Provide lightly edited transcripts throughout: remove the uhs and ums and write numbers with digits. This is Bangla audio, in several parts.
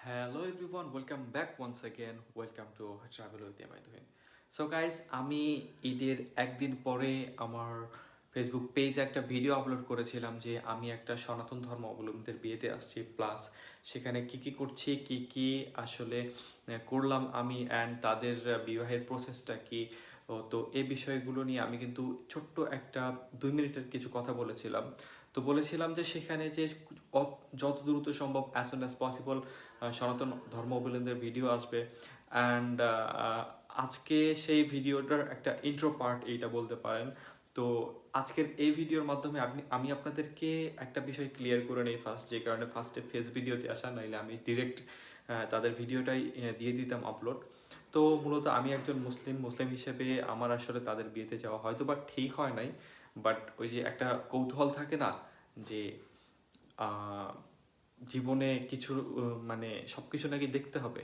Hello everyone, welcome back once again. Welcome to Travel with Yamaituhin. So guys, আমি ঈদের একদিন পরে আমার ফেসবুক পেজে একটা ভিডিও আপলোড করেছিলাম যে আমি একটা সনাতন ধর্ম অবলম্বীদের বিয়েতে আসছি, প্লাস সেখানে কি কি করছি, কি কি আসলে করলাম আমি, অ্যান্ড তাদের বিবাহের প্রসেসটা কি। তো এই বিষয়গুলো নিয়ে আমি কিন্তু ছোট্ট একটা 2 মিনিটের কিছু কথা বলেছিলাম। তো বলেছিলাম যে সেখানে যে যত দ্রুত সম্ভব অ্যাজ সুন অ্যাজ পসিবল সনাতন ধর্ম অবলম্বীদের ভিডিও আসবে। অ্যান্ড আজকে সেই ভিডিওটার একটা ইন্ট্রো পার্ট এইটা বলতে পারেন। তো আজকের এই ভিডিওর মাধ্যমে আমি আপনাদেরকে একটা বিষয় ক্লিয়ার করে নেই ফার্স্ট, যে কারণে ফার্স্টে ফেস ভিডিওতে আসা, নাইলে আমি ডিরেক্ট তাদের ভিডিওটাই দিয়ে দিতাম আপলোড। তো মূলত আমি একজন মুসলিম হিসেবে আমার আসলে তাদের বিয়েতে যাওয়া হয়তো বা ঠিক হয় নাই, বাট ওই যে একটা কৌতূহল থাকে না যে জীবনে কিছু মানে সব কিছু নাকি দেখতে হবে।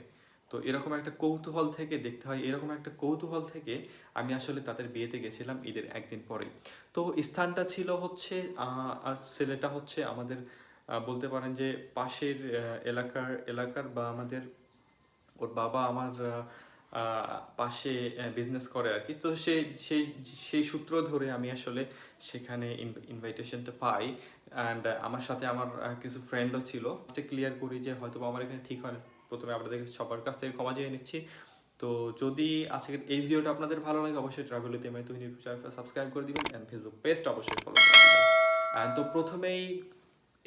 তো এরকম একটা কৌতূহল থেকে দেখতে হয়, এরকম একটা কৌতূহল থেকে আমি আসলে তাদের বিয়েতে গেছিলাম ঈদের একদিন পরে। তো স্থানটা ছিল হচ্ছে ছেলেটা হচ্ছে আমাদের বলতে পারেন যে পাশের এলাকার বা আমাদের ওর বাবা আমার পাশে বিজনেস করে আর কি। তো সেই সেই সূত্র ধরে আমি আসলে সেখানে ইনভাইটেশনটা পাই। অ্যান্ড আমার সাথে আমার কিছু ফ্রেন্ডও ছিল। ক্লিয়ার করি যে হয়তো আমার এখানে ঠিক হয় না, প্রথমে আপনাদের সবার কাছ থেকে ক্ষমা চেয়ে নিচ্ছি। তো যদি আজকের এই ভিডিওটা আপনাদের ভালো লাগে, অবশ্যই travel with MI Tuhin YouTube চ্যানেলটা সাবস্ক্রাইব করে দিবেন, অ্যান্ড ফেসবুক পেজটা অবশ্যই ফলো করে দিবেন। অ্যান্ড তো প্রথমেই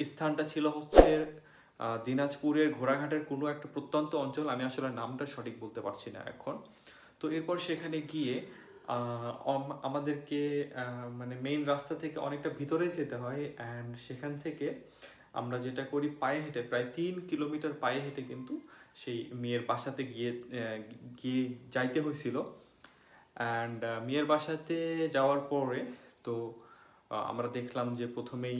স্থানটা ছিল হচ্ছে দিনাজপুরের ঘোড়াঘাটের কোনো একটা প্রত্যন্ত অঞ্চল, আমি আসলে নামটা সঠিক বলতে পারছি না এখন। তো এরপর সেখানে গিয়ে আমাদেরকে মানে মেইন রাস্তা থেকে অনেকটা ভিতরে যেতে হয়। অ্যান্ড সেখান থেকে আমরা যেটা করি, পায়ে হেঁটে প্রায় 3 কিলোমিটার পায়ে হেঁটে কিন্তু সেই মেয়ের বাসাতে গিয়ে যাইতে হয়েছিল। অ্যান্ড মেয়ের বাসাতে যাওয়ার পরে তো আমরা দেখলাম যে প্রথমেই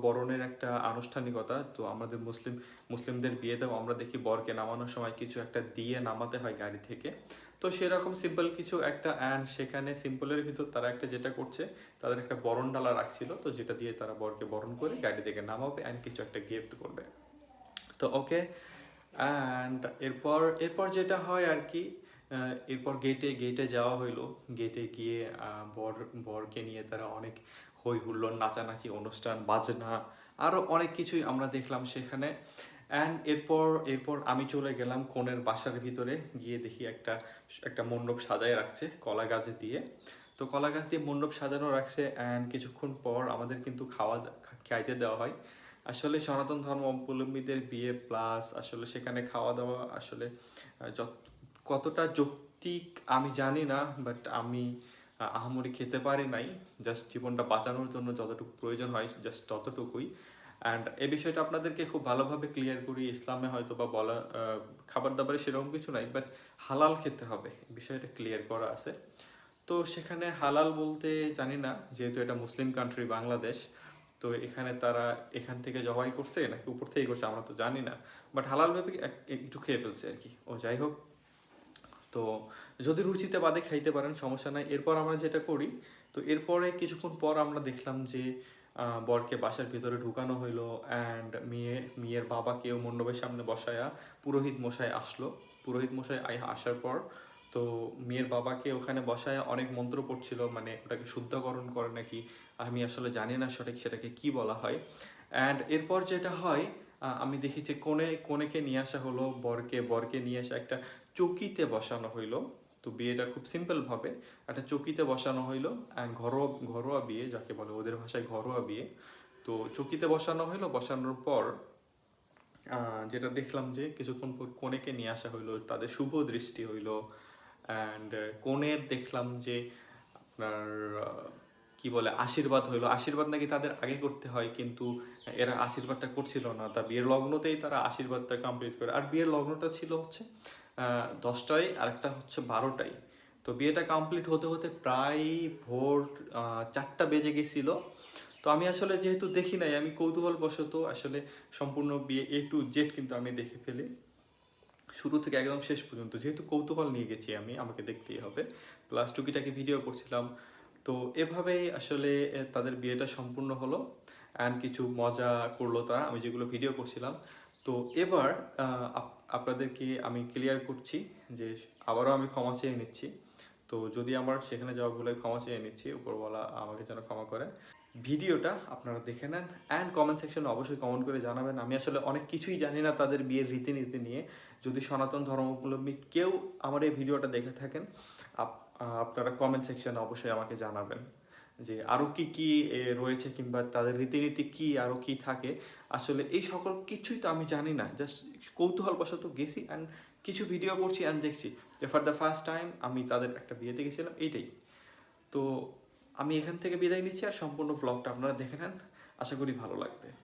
বরণের একটা আনুষ্ঠানিকতা। তো আমাদের মুসলিমদের বিয়েতেও আমরা দেখি বরকে নামানোর সময় কিছু একটা দিয়ে নামাতে হয় গাড়ি থেকে। তো সেরকম সিম্পল কিছু একটা, অ্যান্ড সেখানে সিম্পলের ভিতর তারা একটা যেটা করছে, তাদের একটা বরণ ডালা রাখছিল, তো যেটা দিয়ে তারা বরকে বরণ করে গাড়ি থেকে নামাবে অ্যান্ড কিছু একটা গিফট করবে। তো ওকে। অ্যান্ড এরপর যেটা হয় আর কি, এরপর গেটে যাওয়া হইলো। গেটে গিয়ে বরকে নিয়ে তারা অনেক হই হুল্লোড়, নাচানাচি, অনুষ্ঠান, বাজনা, আরও অনেক কিছুই আমরা দেখলাম সেখানে। অ্যান্ড এরপর আমি চলে গেলাম কনের বাসার ভিতরে। গিয়ে দেখি একটা একটা মণ্ডপ সাজায় রাখছে কলা গাছ দিয়ে। তো কলা গাছ দিয়ে মণ্ডপ সাজানো রাখছে, অ্যান্ড কিছুক্ষণ পর আমাদের কিন্তু খাইতে দেওয়া হয়। আসলে সনাতন ধর্ম অবলম্বীদের বিয়ে প্লাস আসলে সেখানে খাওয়া দাওয়া আসলে কতটা যৌক্তিক আমি জানি না, বাট আমি আহামরি খেতে পারি নাই। জাস্ট জীবনটা বাঁচানোর জন্য যতটুকু প্রয়োজন হয় জাস্ট ততটুকুই। অ্যান্ড এই বিষয়টা আপনাদেরকে খুব ভালোভাবে ক্লিয়ার করি, ইসলামে হয়তো বা বলা খাবার দাবারে সেরকম কিছু নাই, বাট হালাল খেতে হবে, বিষয়টা ক্লিয়ার করা আছে। তো সেখানে হালাল বলতে জানি না, যেহেতু এটা মুসলিম কান্ট্রি বাংলাদেশ, তো এখানে তারা এখান থেকে জবাই করছে নাকি উপর থেকে করছে আমরা তো জানি না, বাট হালাল ভেবে একটু খেয়ে ফেলছে আর কি। ও যাই হোক, তো যদি রুচিতে বাদে খাইতে পারেন সমস্যা নাই। এরপর আমরা যেটা করি, তো এরপরে কিছুক্ষণ পর আমরা দেখলাম যে বরকে বাসার ভিতরে ঢুকানো হইলো। অ্যান্ড মেয়ের বাবাকেও মণ্ডপের সামনে বসায়া পুরোহিত মশাই আসলো। পুরোহিত মশাই আসার পর তো মেয়ের বাবাকে ওখানে বসায় অনেক মন্ত্র পড়ছিল, মানে ওটাকে শুদ্ধকরণ করে নাকি, আমি আসলে জানি না সঠিক সেটাকে কি বলা হয়। অ্যান্ড এরপর যেটা হয়, আমি দেখি যে কনেকে নিয়ে আসা হলো, বরকে নিয়ে আসা একটা চৌকিতে বসানো হইলো। তো বিয়েটা খুব সিম্পলভাবে একটা চৌকিতে বসানো হইলো। অ্যান্ড ঘরোয়া বিয়ে যাকে বলে, ওদের ভাষায় ঘরোয়া বিয়ে। তো চৌকিতে বসানো হইলো, বসানোর পর যেটা দেখলাম যে কিছুক্ষণ পর কনেকে নিয়ে আসা হইলো, তাদের শুভ দৃষ্টি হইলো। অ্যান্ড কনের দেখলাম যে আপনার কি বলে আশীর্বাদ হইলো। আশীর্বাদ নাকি তাদের আগে করতে হয়, কিন্তু এরা আশীর্বাদটা করছিল না, তা বিয়ের লগ্নতেই তারা আশীর্বাদটা কমপ্লিট করে। আর বিয়ের লগ্নটা ছিল হচ্ছে 10টায়, আরেকটা হচ্ছে 12টায়। তো বিয়েটা কমপ্লিট হতে হতে প্রায় ভোর 4টা বেজে গেছিল। তো আমি আসলে যেহেতু দেখি নাই, আমি কৌতূহলবশত আসলে সম্পূর্ণ বিয়ে A to Z কিন্তু আমি দেখে ফেলি, শুরু থেকে একদম শেষ পর্যন্ত, যেহেতু কৌতূহল নিয়ে গেছি আমি, আমাকে দেখতেই হবে, প্লাস টুকিটাকি ভিডিও করছিলাম। তো এভাবেই আসলে তাদের বিয়েটা সম্পূর্ণ হলো। অ্যান্ড কিছু মজা করলো তারা, আমি যেগুলো ভিডিও করছিলাম। তো এবার আপনাদেরকে আমি ক্লিয়ার করছি যে আবারও আমি ক্ষমা চেয়ে নিচ্ছি। তো যদি আমার সেখানে যাওয়া ভুলে ক্ষমা চেয়ে নিচ্ছি, উপরওয়ালা আমাকে যেন ক্ষমা করেন। ভিডিওটা আপনারা দেখে নেন অ্যান্ড কমেন্ট সেকশনে অবশ্যই কমেন্ট করে জানাবেন। আমি আসলে অনেক কিছুই জানি না তাদের বিয়ের রীতিনীতি নিয়ে। যদি সনাতন ধর্মাবলম্বী কেউ আমার এই ভিডিওটা দেখে থাকেন, আপনারা কমেন্ট সেকশনে অবশ্যই আমাকে জানাবেন যে আরও কি কি রয়েছে, কিংবা তাদের রীতিনীতি কি আরও কি থাকে। আসলে এই সকল কিছুই তো আমি জানি না, জাস্ট কৌতূহলবশত গেছি অ্যান্ড কিছু ভিডিও করছি অ্যান্ড দেখছি যে ফর দ্য ফার্স্ট টাইম আমি তাদের একটা বিয়েতে গেছিলাম, এইটাই। তো আমি এখান থেকে বিদায় নিচ্ছি, আর সম্পূর্ণ ভ্লগটা আপনারা দেখে নেন, আশা করি ভালো লাগবে।